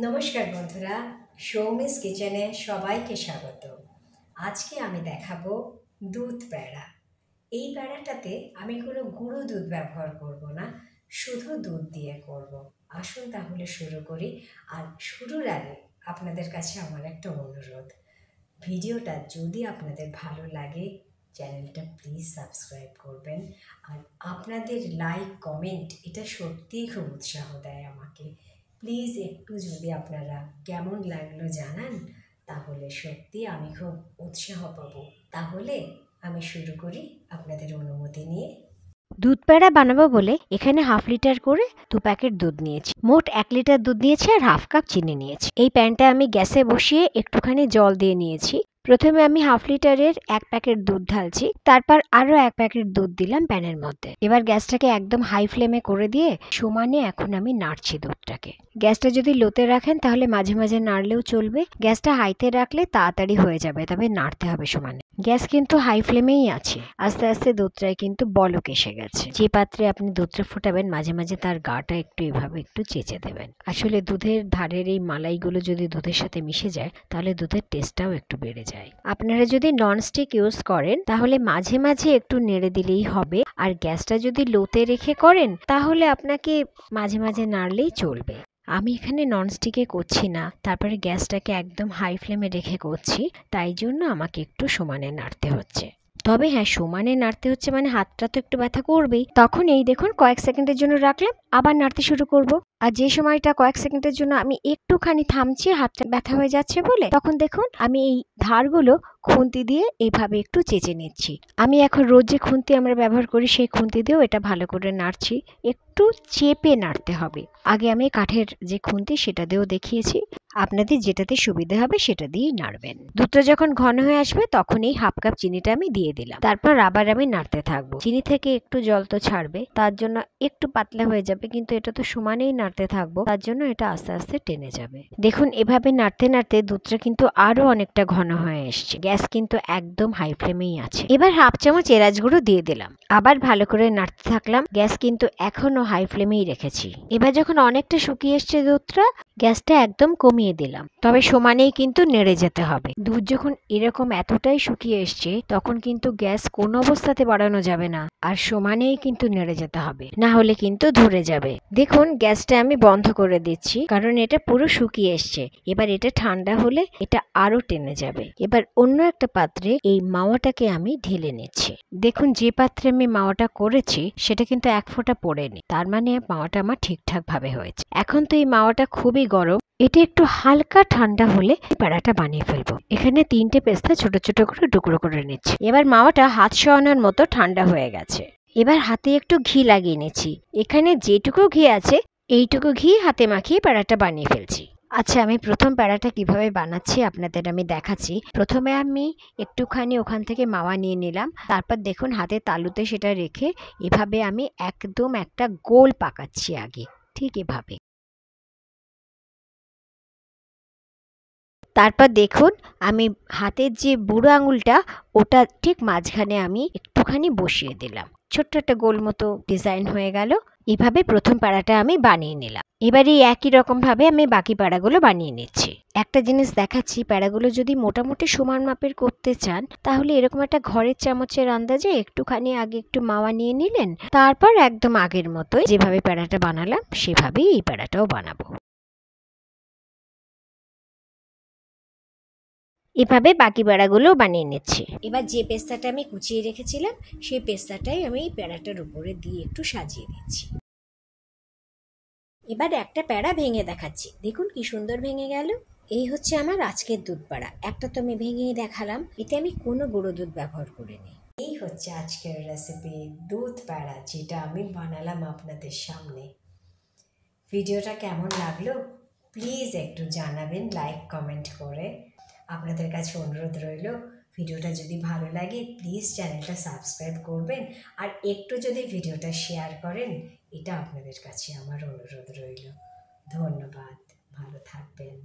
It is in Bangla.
নমস্কার বন্ধুরা, সৌমিস কিচেনে সবাইকে স্বাগত। আজকে আমি দেখাবো দুধ প্যাড়া। এই প্যাড়াটাতে আমি কোনো গুঁড়ো দুধ ব্যবহার করব না, শুধু দুধ দিয়ে করব। আসুন তাহলে শুরু করি। আর শুরুর আগে আপনাদের কাছে আমার একটা অনুরোধ, ভিডিওটা যদি আপনাদের ভালো লাগে চ্যানেলটা প্লিজ সাবস্ক্রাইব করবেন। আর আপনাদের লাইক কমেন্ট এটা সত্যিই খুব উৎসাহ দেয় আমাকে। প্লিজ একটু যদি আপনারা কেমন লাগলো জানান, তাহলে সত্যি আমি খুব উৎসাহ পাবো। তাহলে আমি শুরু করি আপনাদের অনুমতি নিয়ে। দুধ প্যাড়া বানাবো বলে এখানে 1/2 লিটার করে 2 প্যাকেট দুধ নিয়েছি। মোট 1 লিটার দুধ নিয়েছি আর 1/2 কাপ চিনি নিয়েছি। এই প্যানটা আমি গ্যাসে বসিয়ে একটুখানি জল দিয়ে নিয়েছি। প্রথমে আমি 1/2 লিটারের 1 প্যাকেট দুধ ঢালছি, তারপর আরো 1 প্যাকেট দুধ দিলাম প্যানের মধ্যে। এবার গ্যাসটাকে একদম হাই ফ্লেমে করে দিয়ে সমানে এখন আমি নাড়ছি দুধটাকে। গ্যাসটা যদি লোতে রাখেন তাহলে মাঝে মাঝে নাড়লেও চলবে, গ্যাসটা হাইতে রাখলে তাড়াতাড়ি হয়ে যাবে, তবে নাড়তে হবে সমানে। গ্যাস কিন্তু হাই ফ্লেমেই আছে। আস্তে আস্তে দুধটায় কিন্তু বলক এসে গেছে। যে পাত্রে আপনি দুধটা ফোটাবেন মাঝে মাঝে তার গাটা একটু এভাবে একটু চেঁচে দেবেন। আসলে দুধের ধারের এই মালাইগুলো যদি দুধের সাথে মিশে যায় তাহলে দুধের টেস্টটাও একটু বেড়ে যায়। আপনারা যদি ননস্টিক ইউজ করেন তাহলে মাঝে মাঝে একটু নেড়ে দিলেই হবে। আর গ্যাসটা যদি লোতে রেখে করেন তাহলে আপনাকে মাঝে মাঝে নাড়লেই চলবে। আমি এখানে ননস্টিকে করছি না, তারপরে গ্যাসটাকে একদম হাই ফ্লেমে রেখে করছি, তাই জন্য আমাকে একটু সমানে নাড়তে হচ্ছে। তবে হ্যাঁ, সমানে নাড়তে হচ্ছে মানে হাতটা তো একটু ব্যথা করবেই। তখন এই দেখুন কয়েক সেকেন্ডের জন্য রাখলাম, আবার নাড়তে শুরু করব। আর যে সময়টা কয়েক সেকেন্ডের জন্য আমি একটুখানি থামছি, হাতটা ব্যথা হয়ে যাচ্ছে বলে, তখন দেখুন আমি এই ধারগুলো খুন্তি দিয়ে এইভাবে একটু চেঁচে নিচ্ছি। আমি এখন রোজ যে খুন্তি আমরা ব্যবহার করি সেই খুন্তি দিয়েও এটা ভালো করে নাড়ছি। একটু চেপে নাড়তে হবে। আগে আমি কাঠের যে খুন্তি সেটা দিয়েও দেখিয়েছি, আপনাদের যেটাতে সুবিধা হবে সেটা দিয়েই নাড়বেন। দুধটা যখন ঘন হয়ে আসবে তখন এই 1/2 কাপ চিনিটা আমি দিয়ে দিলাম। তারপর আবার আমি নাড়তে থাকবো। চিনি থেকে একটু জল তো ছাড়বে, তার জন্য একটু পাতলা হয়ে যাবে, কিন্তু এটা তো সমানেই নাড়তে থাকবো, তার জন্য এটা আস্তে আস্তে টেনে যাবে। দেখুন এভাবে নাড়তে নাড়তে দুধটা কিন্তু আরো অনেকটা ঘন হয়ে এসছে। গ্যাস কিন্তু একদম হাই ফ্লেমেই আছে। এবার 1/2 চামচ এলাচ গুঁড়ো দিয়ে দিলাম, আবার ভালো করে নাড়তে থাকলাম। গ্যাস কিন্তু এখনো হাই ফ্লেমেই রেখেছি। এবার যখন অনেকটা শুকিয়ে এসছে দুধটা, গ্যাসটা একদম কমিয়ে দিলাম, তবে সমানেই কিন্তু নেড়ে যেতে হবে। দুধ যখন এরকম এতটাই শুকিয়ে এসছে তখন কিন্তু গ্যাস কোনো অবস্থাতে বাড়ানো যাবে না, আর সমানেই কিন্তু নেড়ে যেতে হবে, না হলে কিন্তু ধরে যাবে। দেখুন গ্যাসটা আমি বন্ধ করে দিচ্ছি, কারণ এটা পুরো শুকিয়ে এসছে। এবার এটা ঠান্ডা হলে এটা আরো টেনে যাবে। এবার অন্য একটা পাত্রে এই মাওয়াটাকে আমি ঢেলে নিচ্ছি। দেখুন যে পাত্রে আমি মাওয়াটা করেছি সেটা কিন্তু 1 ফোঁটা পড়েনি, তার মানে মাওয়াটা আমার ঠিকঠাক ভাবে হয়েছে। এখন তো এই মাওয়াটা খুবই গরম, এটা একটু হালকা ঠান্ডা হলে প্যাড়াটা বানিয়ে ফেলবো। এখানে 3টে পেস্তা ছোট ছোট করে টুকরো করে নিচ্ছি। এবার মাওয়াটা হাত সরানোর মতো ঠান্ডা হয়ে গেছে। এবার হাতে একটু ঘি লাগিয়ে নিচ্ছি। এখানে যেটুকু ঘি আছে এইটুকু ঘি হাতে মাখিয়ে প্যাড়াটা বানিয়ে ফেলছি। আচ্ছা, আমি প্রথম প্যাড়াটা কিভাবে বানাচ্ছি আপনাদের আমি দেখাচ্ছি। প্রথমে আমি একটুখানি ওখান থেকে মাওয়া নিয়ে নিলাম, তারপর দেখুন হাতে তালুতে সেটা রেখে এভাবে আমি একদম একটা গোল পাকাচ্ছি আগে, ঠিক এভাবে। তারপর দেখুন আমি হাতের যে বুড়ো আঙুলটা ওটা ঠিক মাঝখানে আমি একটুখানি বসিয়ে দিলাম, ছোট্ট একটা গোল মতো ডিজাইন হয়ে গেল। এভাবে প্রথম প্যাড়াটা আমি বানিয়ে নিলাম। এবারে একই রকম ভাবে আমি বাকি প্যাড়াগুলো বানিয়ে নিচ্ছি। একটা জিনিস দেখাচ্ছি, প্যাড়াগুলো যদি মোটামুটি সমান মাপের করতে চান তাহলে এরকম একটা ঘরের চামচের আন্দাজে একটুখানি আগে একটু মাওয়া নিয়ে নিলেন, তারপর একদম আগের মতোই যেভাবে প্যাড়াটা বানালাম সেভাবেই এই প্যাড়াটাও বানাবো। এভাবে বাকি প্যাড়াগুলো বানিয়ে নিচ্ছি। এবার যে পেস্তাটা আমি কুচিয়ে রেখেছিলাম সেই পেস্তাটাই আমি এই প্যাড়াটার উপরে দিয়ে একটু সাজিয়ে দিচ্ছি। এবার একটা প্যাড়া ভেঙে দেখাচ্ছি, দেখুন কি সুন্দর ভেঙে গেল। এই হচ্ছে আমার আজকের দুধ প্যাড়া। একটা তো আমি ভেঙেই দেখালাম, এতে আমি কোনো গুঁড়ো দুধ ব্যবহার করিনি। এই হচ্ছে আজকের রেসিপি দুধ প্যাড়া, যেটা আমি বানালাম আপনাদের সামনে। ভিডিওটা কেমন লাগলো প্লিজ একটু জানাবেন লাইক কমেন্ট করে। আপনাদের কাছে অনুরোধ রইল, ভিডিওটা যদি ভালো লাগে প্লিজ চ্যানেলটা সাবস্ক্রাইব করবেন, আর একটু যদি ভিডিওটা শেয়ার করেন, এটা আপনাদের কাছে আমার অনুরোধ রইল। ধন্যবাদ, ভালো থাকবেন।